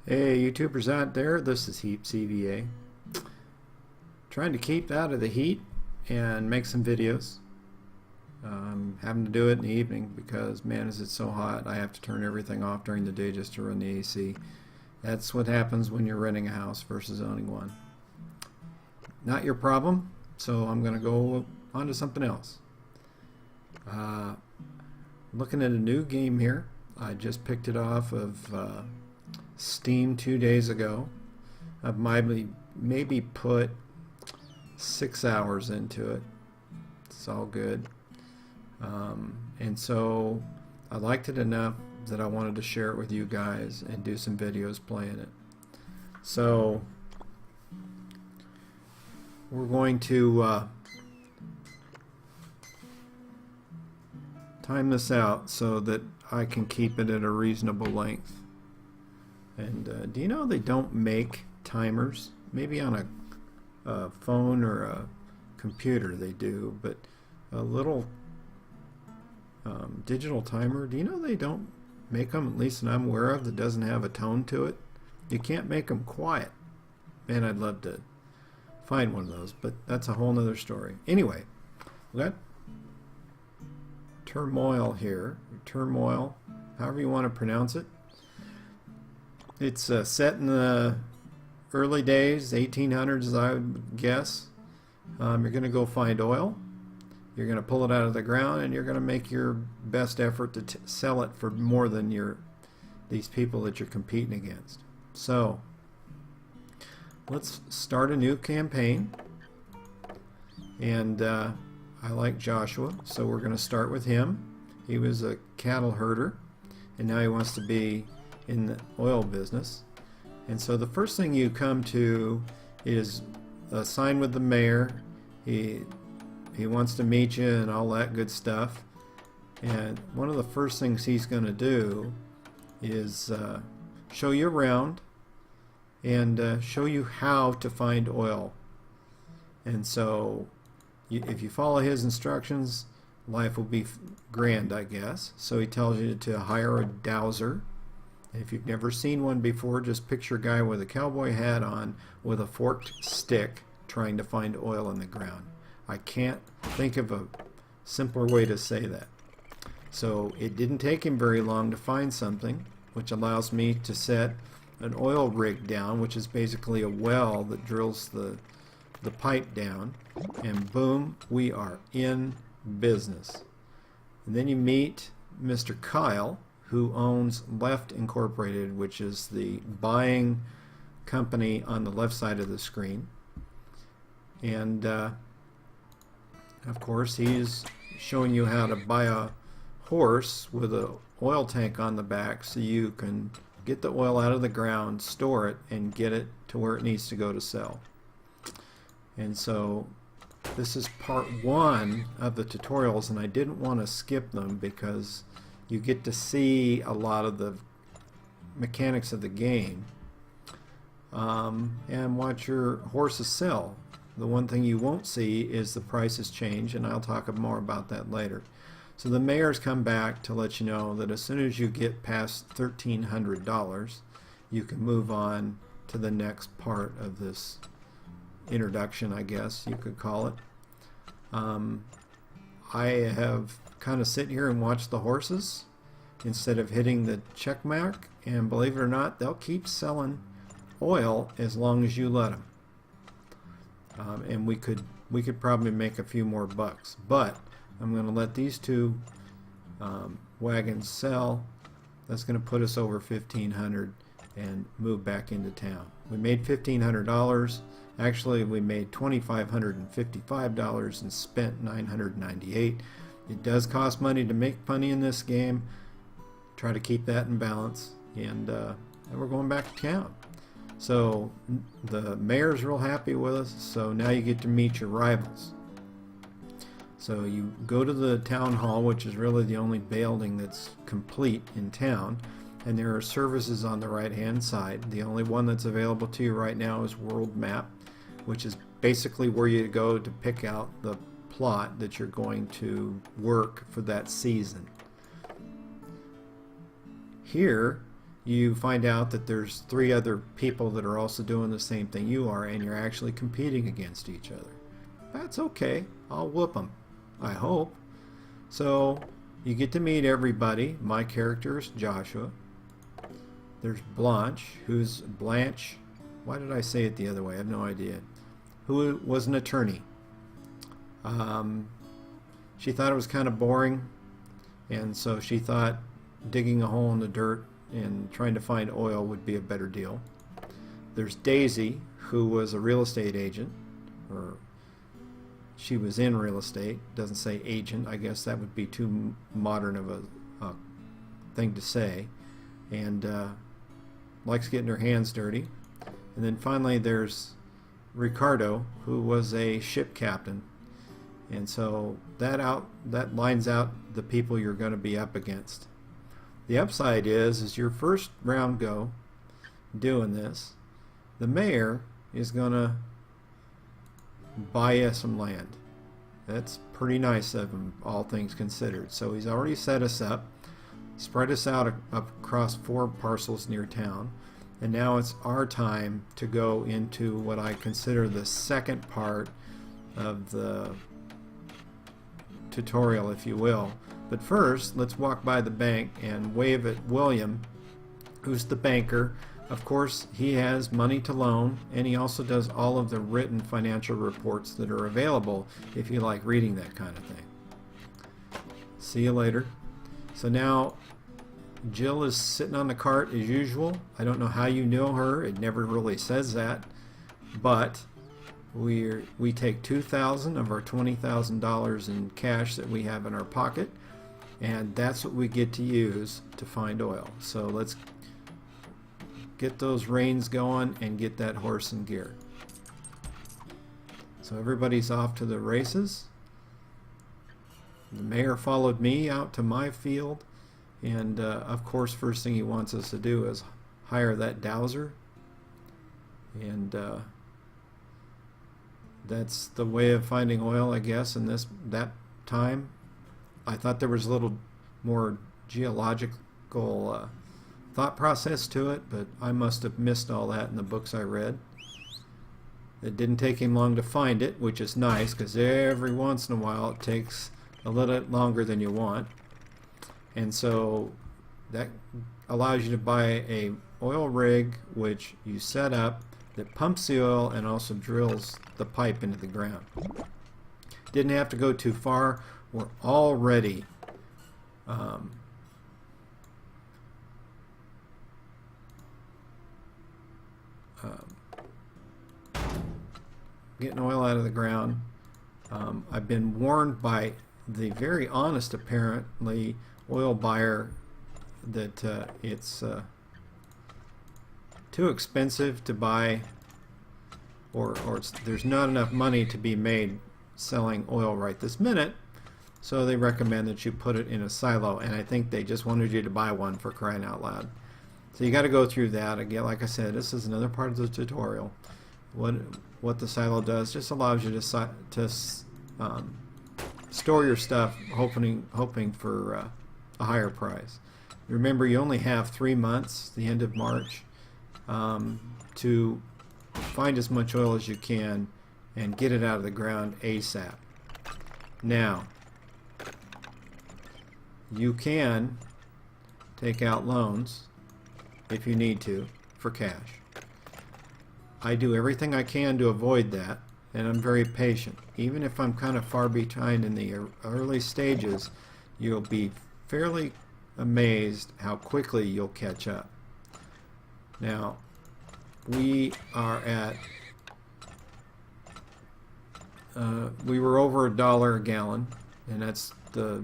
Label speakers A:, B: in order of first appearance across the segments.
A: Hey YouTubers out there, this is HeapCVA. Trying to keep out of the heat and make some videos. Having to do it in the evening because man is it so hot I have to turn everything off during the day just to run the AC. That's what happens when you're renting a house versus owning one. Not your problem, so I'm going to go on to something else. Looking at a new game here. I just picked it off of Steam 2 days ago. I've maybe put 6 hours into it. It's all good. And so I liked it enough that I wanted to share it with you guys and do some videos playing it. So we're going to time this out so that I can keep it at a reasonable length. And do you know they don't make timers? Maybe on a phone or a computer they do, but a little digital timer, do you know they don't make them, at least that I'm aware of, that doesn't have a tone to it? You can't make them quiet. Man, I'd love to find one of those, but that's a whole nother story. Anyway, we got Turmoil here. Turmoil, however you want to pronounce it. It's set in the early days, 1800s, I would guess. You're going to go find oil. You're going to pull it out of the ground, and you're going to make your best effort to sell it for more than these people that you're competing against. So let's start a new campaign. And I like Joshua, so we're going to start with him. He was a cattle herder, and now he wants to be in the oil business. And so the first thing you come to is a sign with the mayor. He wants to meet you and all that good stuff. And one of the first things he's going to do is show you around and show you how to find oil. And so if you follow his instructions, life will be grand, I guess. So he tells you to hire a dowser. If you've never seen one before, just picture a guy with a cowboy hat on with a forked stick trying to find oil in the ground. I can't think of a simpler way to say that. So it didn't take him very long to find something, which allows me to set an oil rig down, which is basically a well that drills the pipe down, and boom, we are in business. And then you meet Mr. Kyle, who owns Left Incorporated, which is the buying company on the left side of the screen. And of course he's showing you how to buy a horse with an oil tank on the back so you can get the oil out of the ground, store it, and get it to where it needs to go to sell. And so this is part one of the tutorials, and I didn't want to skip them because you get to see a lot of the mechanics of the game and watch your horses sell. The one thing you won't see is the prices change, and I'll talk more about that later. So the mayors come back to let you know that as soon as you get past $1,300, you can move on to the next part of this introduction, I guess you could call it. I have kind of sit here and watch the horses instead of hitting the check mark, and believe it or not, they'll keep selling oil as long as you let them. And we could probably make a few more bucks, but I'm going to let these two wagons sell. That's going to put us over $1,500 and move back into town. We made $1,500. Actually, we made $2,555 and spent $998. It does cost money to make money in this game. Try to keep that in balance, and we're going back to town. So the mayor's real happy with us, so now you get to meet your rivals. So you go to the town hall, which is really the only building that's complete in town, and there are services on the right hand side. The only one that's available to you right now is World Map, which is basically where you go to pick out the plot that you're going to work for that season. Here you find out that there's 3 other people that are also doing the same thing you are, and you're actually competing against each other. That's okay. I'll whoop them, I hope. So you get to meet everybody. My character is Joshua. There's Blanche. Why did I say it the other way? I have no idea. Who was an attorney. She thought it was kind of boring, and so she thought digging a hole in the dirt and trying to find oil would be a better deal. There's Daisy, who was a real estate agent, or she was in real estate. Doesn't say agent. I guess that would be too modern of a thing to say, and likes getting her hands dirty. And then finally there's Ricardo, who was a ship captain. And so that lines out the people you're going to be up against. The upside is your first round go doing this, the mayor is going to buy you some land. That's pretty nice of him, all things considered. So he's already set us up, spread us out across 4 parcels near town, and now it's our time to go into what I consider the second part of the tutorial, if you will. But first, let's walk by the bank and wave at William, who's the banker. Of course, he has money to loan, and he also does all of the written financial reports that are available if you like reading that kind of thing. See you later. So now Jill is sitting on the cart as usual. I don't know how you know her. It never really says that. But we take $2,000 of our $20,000 in cash that we have in our pocket, and that's what we get to use to find oil. So let's get those reins going and get that horse in gear. So everybody's off to the races. The mayor followed me out to my field, and of course first thing he wants us to do is hire that dowser, and that's the way of finding oil, I guess, in that time. I thought there was a little more geological thought process to it, but I must have missed all that in the books I read. It didn't take him long to find it, which is nice, because every once in a while it takes a little bit longer than you want. And so that allows you to buy a oil rig, which you set up, that pumps the oil and also drills the pipe into the ground. Didn't have to go too far. We're already getting oil out of the ground. I've been warned by the very honest, apparently, oil buyer that it's too expensive to buy, or there's not enough money to be made selling oil right this minute, so they recommend that you put it in a silo, and I think they just wanted you to buy one, for crying out loud. So you got to go through that again. Like I said, this is another part of the tutorial. What the silo does just allows you to store your stuff, hoping for a higher price. Remember, you only have 3 months, the end of March, to find as much oil as you can and get it out of the ground ASAP. Now, you can take out loans if you need to for cash. I do everything I can to avoid that, and I'm very patient. Even if I'm kind of far behind in the early stages, you'll be fairly amazed how quickly you'll catch up. Now, we are at we were over $1 a gallon, and that's the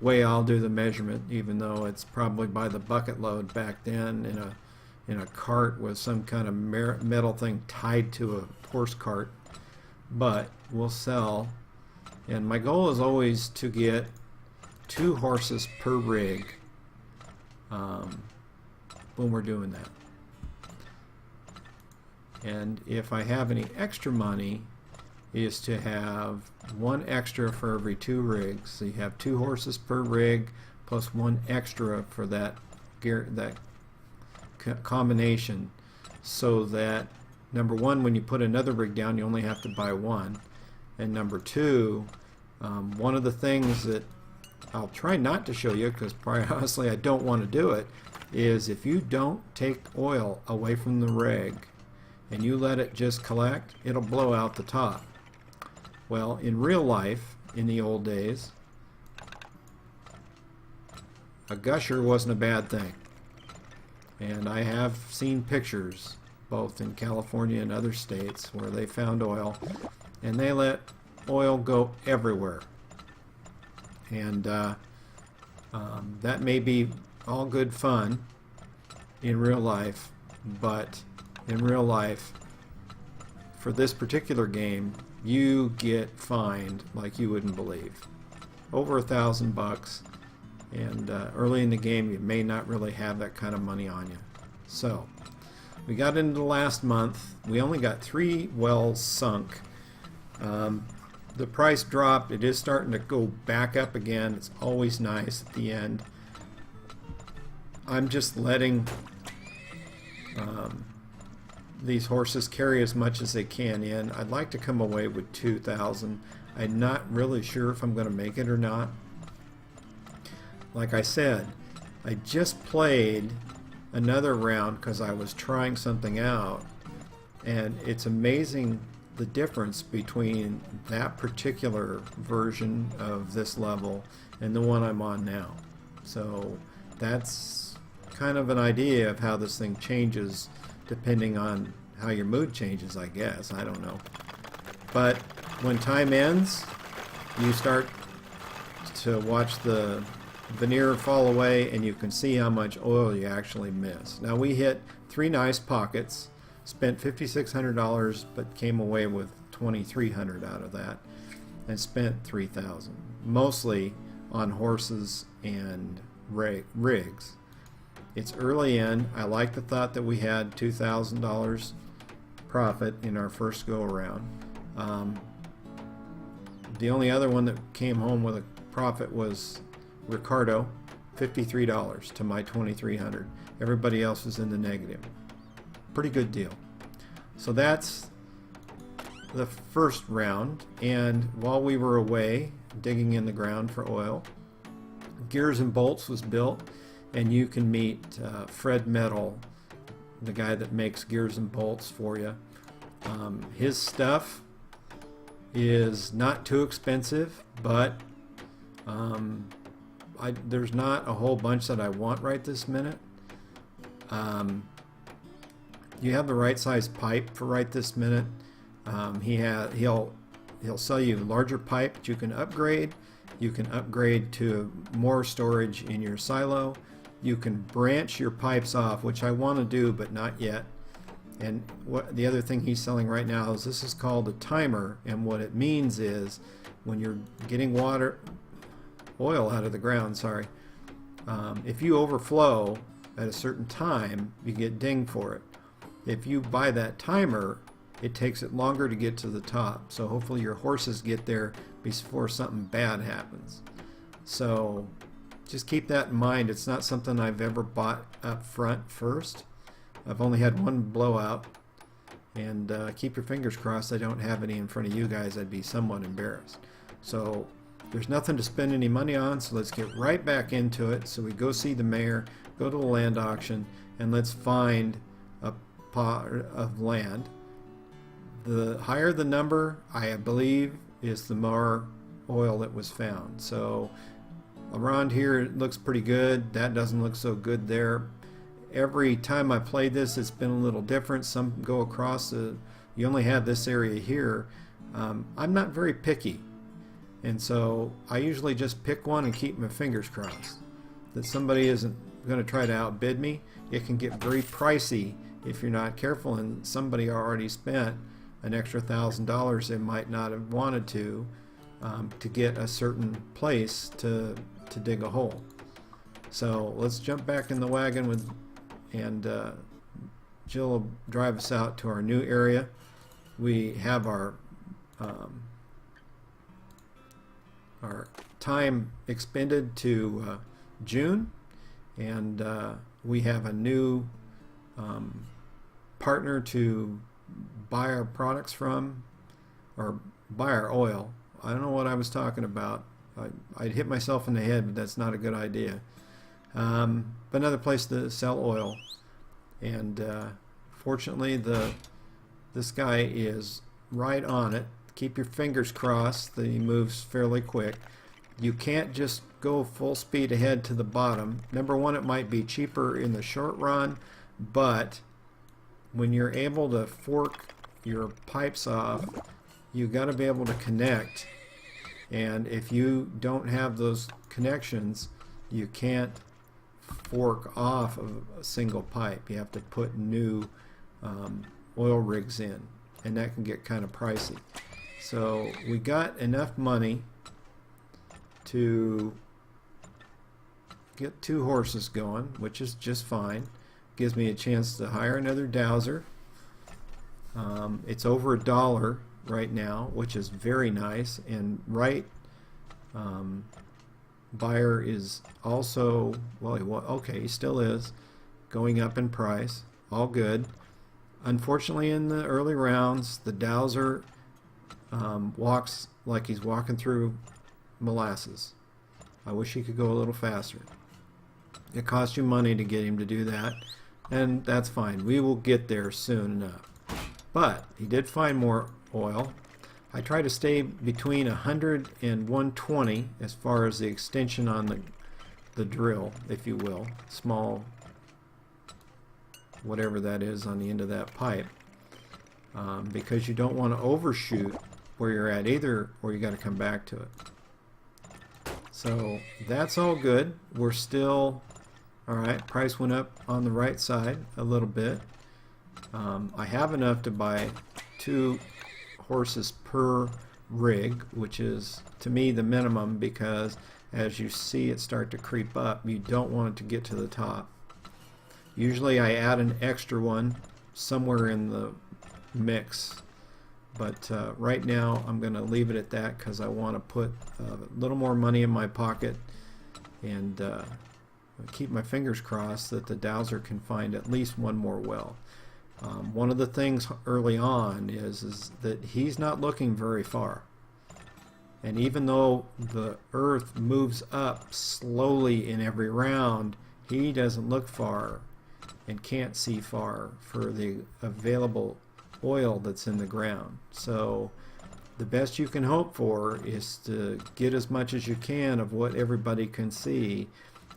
A: way I'll do the measurement, even though it's probably by the bucket load back then in a cart with some kind of metal thing tied to a horse cart. But we'll sell, and my goal is always to get 2 horses per rig when we're doing that. And if I have any extra money, is to have 1 extra for every 2 rigs. So you have 2 horses per rig plus 1 extra for that combination so that, number one, when you put another rig down, you only have to buy one. And number two, one of the things that I'll try not to show you, because honestly I don't want to do it, is if you don't take oil away from the rig and you let it just collect, it'll blow out the top. Well, in real life, in the old days, a gusher wasn't a bad thing. And I have seen pictures, both in California and other states, where they found oil, and they let oil go everywhere. And that may be all good fun in real life, but in real life, for this particular game, you get fined like you wouldn't believe. Over $1,000, and early in the game you may not really have that kind of money on you. So we got into the last month. We only got 3 wells sunk. The price dropped. It is starting to go back up again. It's always nice at the end. I'm just letting these horses carry as much as they can in. I'd like to come away with 2,000. I'm not really sure if I'm going to make it or not. Like I said, I just played another round because I was trying something out, and it's amazing the difference between that particular version of this level and the one I'm on now. So that's kind of an idea of how this thing changes depending on how your mood changes, I guess. I don't know. But when time ends, you start to watch the veneer fall away and you can see how much oil you actually miss. Now we hit 3 nice pockets, spent $5,600 but came away with $2,300 out of that, and spent $3,000, mostly on horses and rigs. It's early in. I like the thought that we had $2,000 profit in our first go around. The only other one that came home with a profit was Ricardo, $53 to my $2,300. Everybody else is in the negative. Pretty good deal. So that's the first round, and while we were away digging in the ground for oil, Gears and Bolts was built, and you can meet Fred Metal, the guy that makes gears and bolts for you. His stuff is not too expensive, but there's not a whole bunch that I want right this minute. You have the right size pipe for right this minute. He'll sell you larger pipe that you can upgrade. You can upgrade to more storage in your silo. You can branch your pipes off, which I want to do, but not yet. And the other thing he's selling right now is this is called a timer, and what it means is when you're getting oil out of the ground, if you overflow at a certain time, you get dinged for it. If you buy that timer, it takes it longer to get to the top. So hopefully your horses get there before something bad happens. So just keep that in mind. It's not something I've ever bought up front first. I've only had one blowout, and keep your fingers crossed I don't have any in front of you guys. I'd be somewhat embarrassed. So there's nothing to spend any money on, so let's get right back into it. So we go see the mayor, go to the land auction, and let's find a pot of land. The higher the number, I believe, is the more oil that was found. So around here it looks pretty good. That doesn't look so good there. Every time I played this, it's been a little different. Some go across you only have this area here. I'm not very picky, and so I usually just pick one and keep my fingers crossed that somebody isn't going to try to outbid me. It can get very pricey if you're not careful, and somebody already spent an extra $1,000 they might not have wanted to get a certain place to dig a hole. So let's jump back in the wagon and Jill will drive us out to our new area. We have our time expended to June, and we have a new partner to buy our products from, or buy our oil. I don't know what I was talking about. I'd hit myself in the head, but that's not a good idea. But another place to sell oil. And fortunately, this guy is right on it. Keep your fingers crossed that he moves fairly quick. You can't just go full speed ahead to the bottom. Number one, it might be cheaper in the short run, but when you're able to fork your pipes off, you got to be able to connect. And if you don't have those connections, you can't fork off of a single pipe. You have to put new oil rigs in, and that can get kind of pricey. So we got enough money to get 2 horses going, which is just fine. Gives me a chance to hire another dowser. It's over $1 right now, which is very nice. And buyer is also, well, okay, he still is going up in price. All good. Unfortunately, in the early rounds, the dowser walks like he's walking through molasses. I wish he could go a little faster. It costs you money to get him to do that, and that's fine. We will get there soon enough. But he did find more oil. I try to stay between 100 and 120 as far as the extension on the drill, if you will. Small, whatever that is on the end of that pipe. Because you don't want to overshoot where you're at either, or you got to come back to it. So that's all good. We're still alright. Price went up on the right side a little bit. I have enough to buy 2 horses per rig, which is to me the minimum, because as you see it start to creep up, you don't want it to get to the top. Usually I add an extra one somewhere in the mix, but right now I'm going to leave it at that because I want to put a little more money in my pocket and keep my fingers crossed that the dowser can find at least one more well. One of the things early on is that he's not looking very far, and even though the earth moves up slowly in every round, he doesn't look far and can't see far for the available oil that's in the ground. So the best you can hope for is to get as much as you can of what everybody can see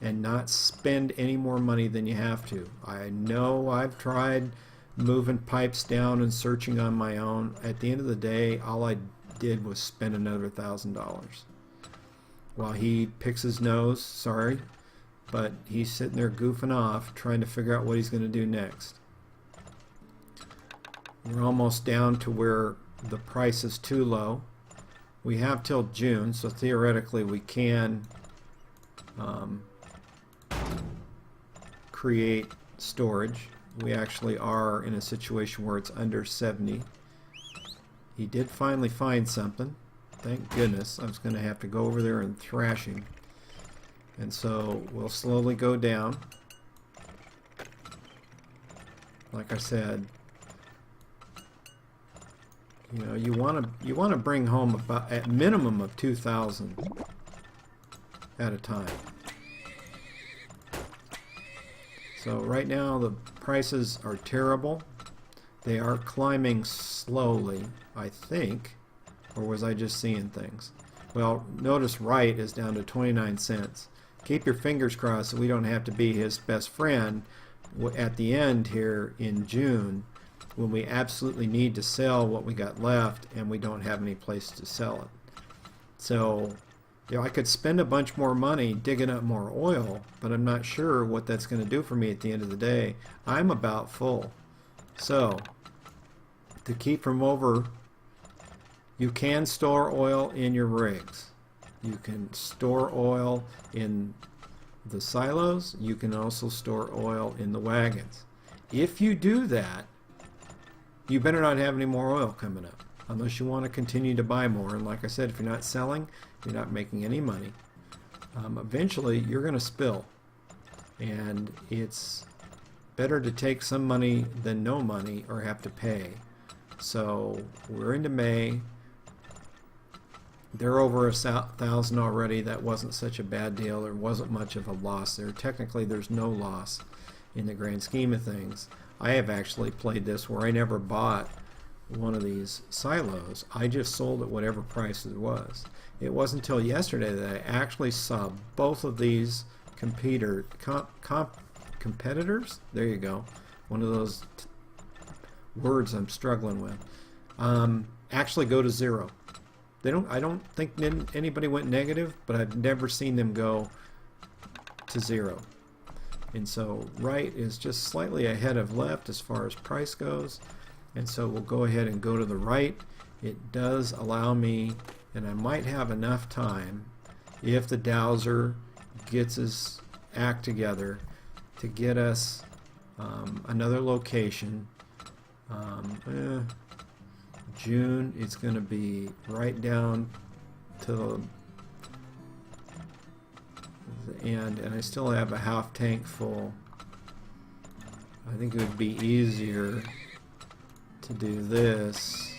A: and not spend any more money than you have to. I know I've tried moving pipes down and searching on my own. At the end of the day, all I did was spend another $1,000 while he picks his nose. Sorry, but he's sitting there goofing off trying to figure out what he's going to do next. We're almost down to where the price is too low. We have till June, so theoretically we can create storage. We actually are in a situation where it's under 70. He did finally find something. Thank goodness. I was going to have to go over there and thrash him. And so we'll slowly go down. Like I said, you know, you want to bring home about at minimum of 2,000 at a time. So right now the prices are terrible. They are climbing slowly, I think, or was I just seeing things? Well, notice right is down to 29 cents. Keep your fingers crossed that we don't have to be his best friend at the end here in June, when we absolutely need to sell what we got left and we don't have any place to sell it. So, you know, I could spend a bunch more money digging up more oil, but I'm not sure what that's going to do for me at the end of the day. I'm about full. So, to keep from over, you can store oil in your rigs. You can store oil in the silos. You can also store oil in the wagons. If you do that, you better not have any more oil coming up, unless you want to continue to buy more. And like I said, if you're not selling, you're not making any money. Eventually, you're going to spill. And it's better to take some money than no money or have to pay. So we're into May. They're over 1,000 already. That wasn't such a bad deal. There wasn't much of a loss there. Technically, there's no loss in the grand scheme of things. I have actually played this where I never bought one of these silos. I just sold at whatever price it was. It wasn't until yesterday that I actually saw both of these competitors. There you go. One of those words I'm struggling with. Actually go to zero. I don't think anybody went negative, but I've never seen them go to zero. And so right is just slightly ahead of left as far as price goes. And so we'll go ahead and go to the right. It does allow me, and I might have enough time if the dowser gets his act together to get us another location. June, it's going to be right down to the end, and I still have a half tank full. I think it would be easier to do this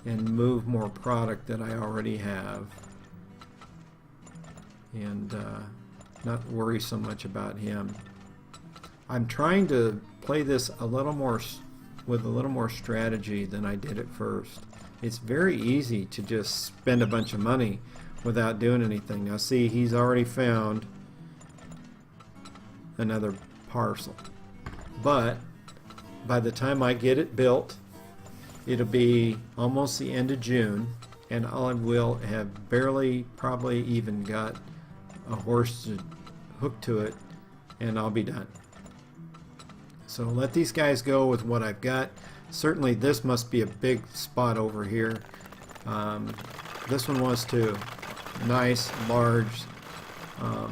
A: and move more product that I already have and not worry so much about him. I'm trying to play this a little more with a little more strategy than I did at first. It's very easy to just spend a bunch of money without doing anything. Now see, he's already found another parcel. But by the time I get it built, it'll be almost the end of June, and I will have barely probably even got a horse to hook to it, and I'll be done. So let these guys go with what I've got. Certainly this must be a big spot over here. This one was too. Nice, large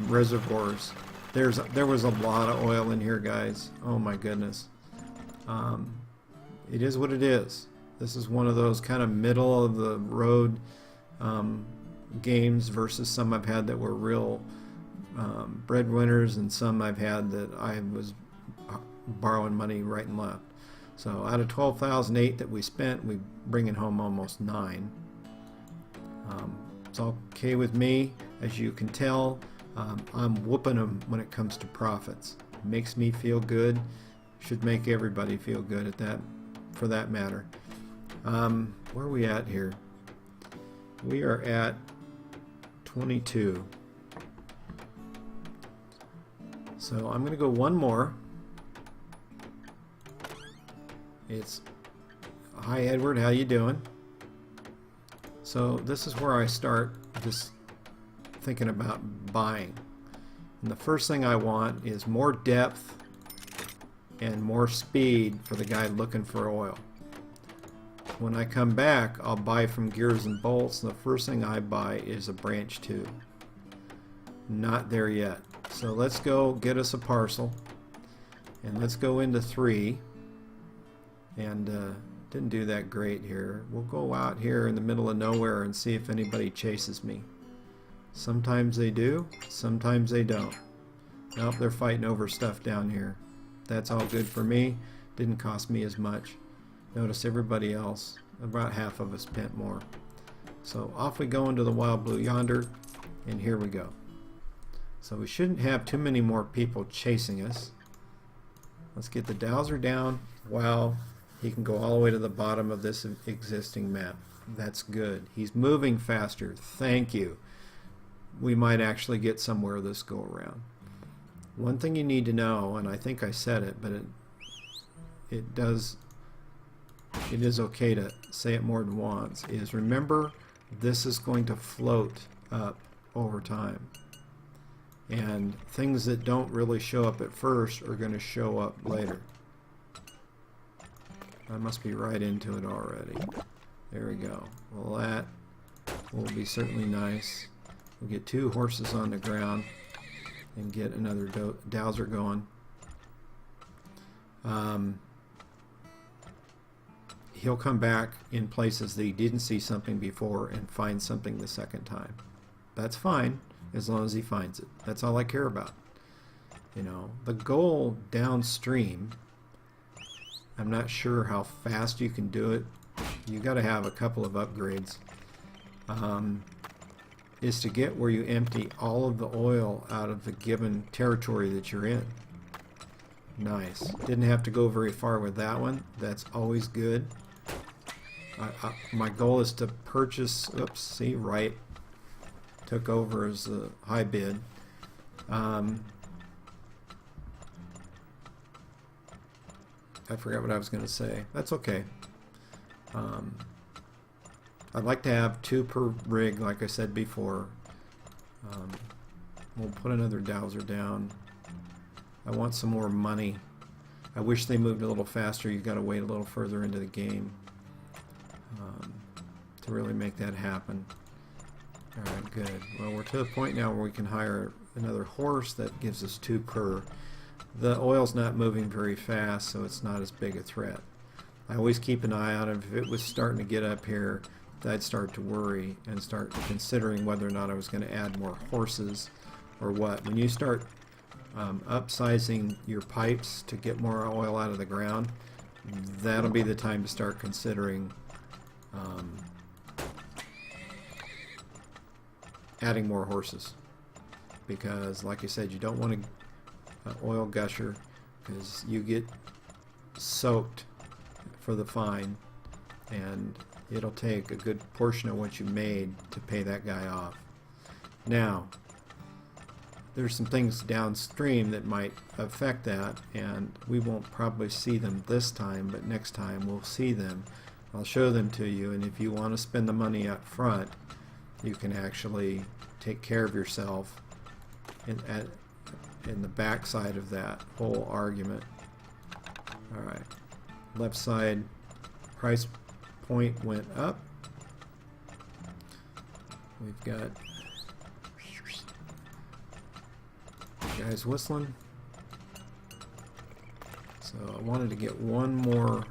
A: reservoirs. There was a lot of oil in here, guys. Oh my goodness. It is what it is. This is one of those kind of middle of the road games versus some I've had that were real breadwinners, and some I've had that I was borrowing money right and left. So out of 12,008 that we spent, we bringing home almost 9. It's okay with me. As you can tell, I'm whooping them when it comes to profits. It makes me feel good. Should make everybody feel good at that, for that matter. Where are we at here? We are at 22. So I'm going to go one more. It's, hi Edward, how you doing? So this is where I start just thinking about buying. And the first thing I want is more depth and more speed for the guy looking for oil. When I come back, I'll buy from Gears and Bolts, and the first thing I buy is a branch 2. Not there yet. So let's go get us a parcel, and let's go into 3. And didn't do that great here. We'll go out here in the middle of nowhere and see if anybody chases me. Sometimes they do, sometimes they don't. Nope, they're fighting over stuff down here. That's all good for me. Didn't cost me as much. Notice everybody else, about half of us spent more. So off we go into the wild blue yonder, and here we go. So we shouldn't have too many more people chasing us. Let's get the dowser down. Wow, he can go all the way to the bottom of this existing map. That's good. He's moving faster. Thank you. We might actually get somewhere this go around. One thing you need to know, and I think I said it, but it is okay to say it more than once, is remember this is going to float up over time. And things that don't really show up at first are going to show up later. I must be right into it already. There we go. Well, that will be certainly nice. We'll get 2 horses on the ground and get another dowser going. He'll come back in places that he didn't see something before and find something the second time. That's fine, as long as he finds it. That's all I care about. You know, the goal downstream, I'm not sure how fast you can do it. You got to have a couple of upgrades. Is to get where you empty all of the oil out of the given territory that you're in. Nice. Didn't have to go very far with that one. That's always good. My goal is to purchase. Oops, see, right. Took over as the high bid. I forgot what I was going to say. That's okay. I'd like to have 2 per rig, like I said before. We'll put another dowser down. I want some more money. I wish they moved a little faster. You've got to wait a little further into the game to really make that happen. Alright, good. Well, we're to the point now where we can hire another horse. That gives us 2 per. The oil's not moving very fast, so it's not as big a threat. I always keep an eye on it. If it was starting to get up here, I'd start to worry and start considering whether or not I was going to add more horses or what. When you start upsizing your pipes to get more oil out of the ground, that'll be the time to start considering adding more horses. Because, like I said, you don't want an oil gusher because you get soaked for the fine, and it'll take a good portion of what you made to pay that guy off. Now, there's some things downstream that might affect that, and we won't probably see them this time, but next time we'll see them. I'll show them to you, and if you want to spend the money up front, you can actually take care of yourself in the back side of that whole argument. Alright, left side price point went up. We've got guys whistling. So I wanted to get one more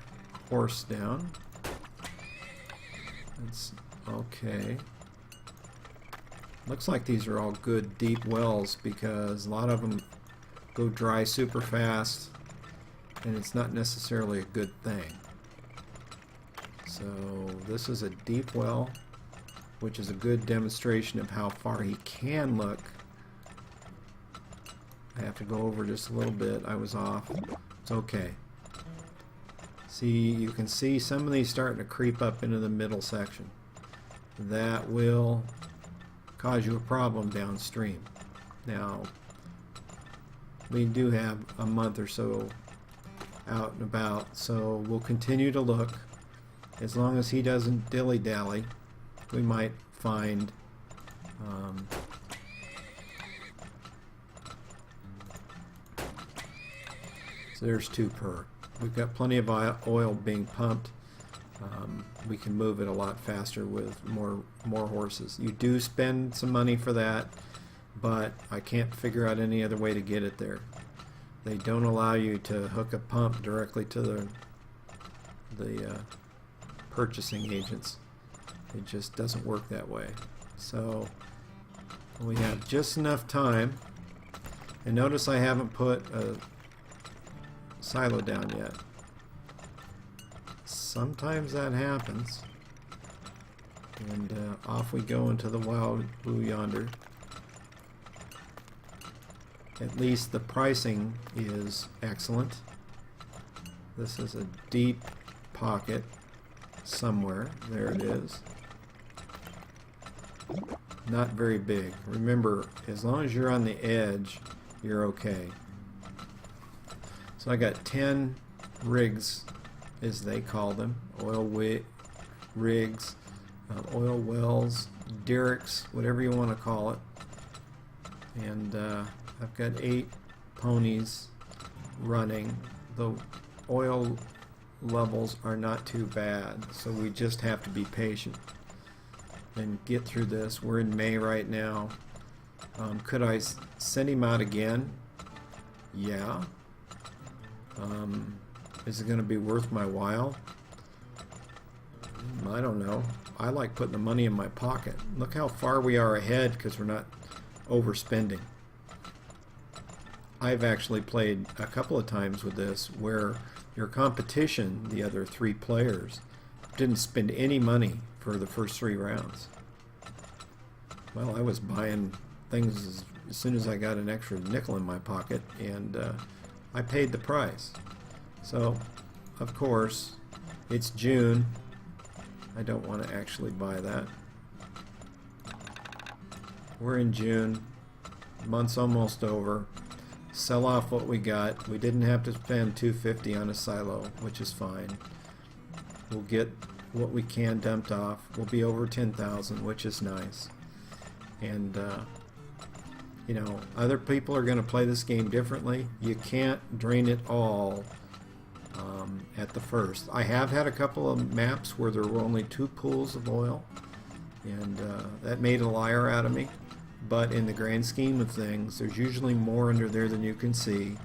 A: horse down. That's okay. Looks like these are all good deep wells because a lot of them go dry super fast, and it's not necessarily a good thing. So this is a deep well, which is a good demonstration of how far he can look. I have to go over just a little bit. I was off. It's okay. See, you can see some of these starting to creep up into the middle section. That will cause you a problem downstream. Now, we do have a month or so out and about, so we'll continue to look. As long as he doesn't dilly-dally, we might find so there's 2 per. We've got plenty of oil being pumped. We can move it a lot faster with more horses. You do spend some money for that, but I can't figure out any other way to get it there. They don't allow you to hook a pump directly to the purchasing agents. It just doesn't work that way. So we have just enough time, and notice I haven't put a silo down yet. Sometimes that happens, and off we go into the wild blue yonder. At least the pricing is excellent. This is a deep pocket somewhere. There it is. Not very big. Remember, as long as you're on the edge, you're okay. So I got 10 rigs, as they call them, rigs, oil wells, derricks, whatever you want to call it. And I've got 8 ponies running. The oil levels are not too bad, so we just have to be patient and get through this. We're in May right now. Could I send him out again? Yeah. Is it going to be worth my while? I don't know. I like putting the money in my pocket. Look how far we are ahead because we're not overspending. I've actually played a couple of times with this where your competition, the other 3 players, didn't spend any money for the first 3 rounds. Well, I was buying things as soon as I got an extra nickel in my pocket, and I paid the price. So, of course, it's June. I don't want to actually buy that. We're in June. Month's almost over. Sell off what we got. We didn't have to spend $250 on a silo, which is fine. We'll get what we can dumped off. We'll be over 10,000, which is nice. And you know, other people are going to play this game differently. You can't drain it all at the first. I have had a couple of maps where there were only 2 pools of oil, and that made a liar out of me. But in the grand scheme of things, there's usually more under there than you can see,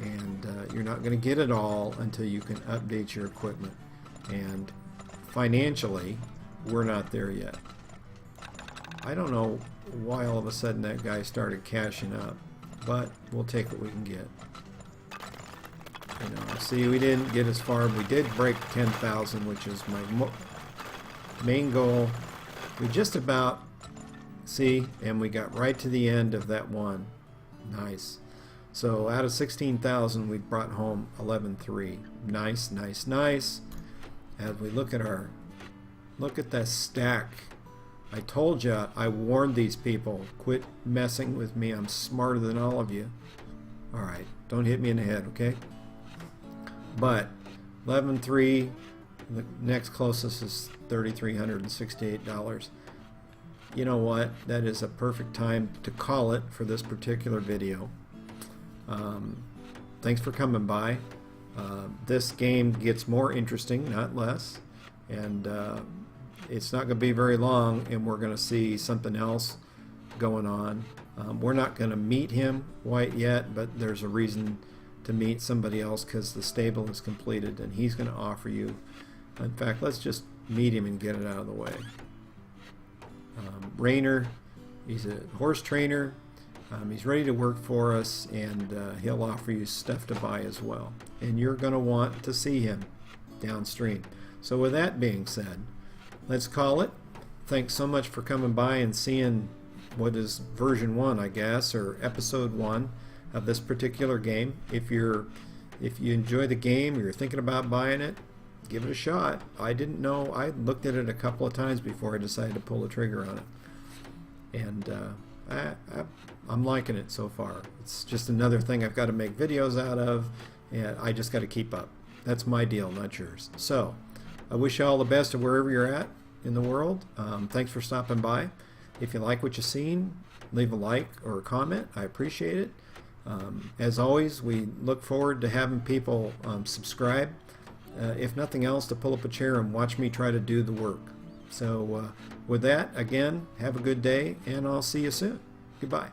A: and you're not going to get it all until you can update your equipment. And financially, we're not there yet. I don't know why all of a sudden that guy started cashing up, but we'll take what we can get. You know, see, we didn't get as far. We did break 10,000, which is my main goal. We just about, see, and we got right to the end of that one. Nice. So out of 16,000, we brought home 11,300. Nice, nice, nice. As we look at that stack. I told you, I warned these people, quit messing with me. I'm smarter than all of you. Alright, don't hit me in the head, okay? But 11,300, the next closest is $3,368. You know what? That is a perfect time to call it for this particular video. Thanks for coming by. This game gets more interesting, not less. And it's not going to be very long, and we're going to see something else going on. We're not going to meet him quite yet, but there's a reason to meet somebody else because the stable is completed, and he's going to offer you. In fact, let's just meet him and get it out of the way. Rainer, he's a horse trainer. He's ready to work for us, and he'll offer you stuff to buy as well. And you're going to want to see him downstream. So with that being said, let's call it. Thanks so much for coming by and seeing what is version 1, I guess, or episode 1 of this particular game. If you enjoy the game, or you're thinking about buying it, give it a shot. I didn't know. I looked at it a couple of times before I decided to pull the trigger on it, and I'm liking it so far. It's just another thing I've got to make videos out of, and I just got to keep up. That's my deal, not yours. So I wish you all the best of wherever you're at in the world. Thanks for stopping by. If you like what you've seen, leave a like or a comment. I appreciate it. As always, we look forward to having people subscribe, if nothing else, to pull up a chair and watch me try to do the work. So with that, again, have a good day, and I'll see you soon. Goodbye.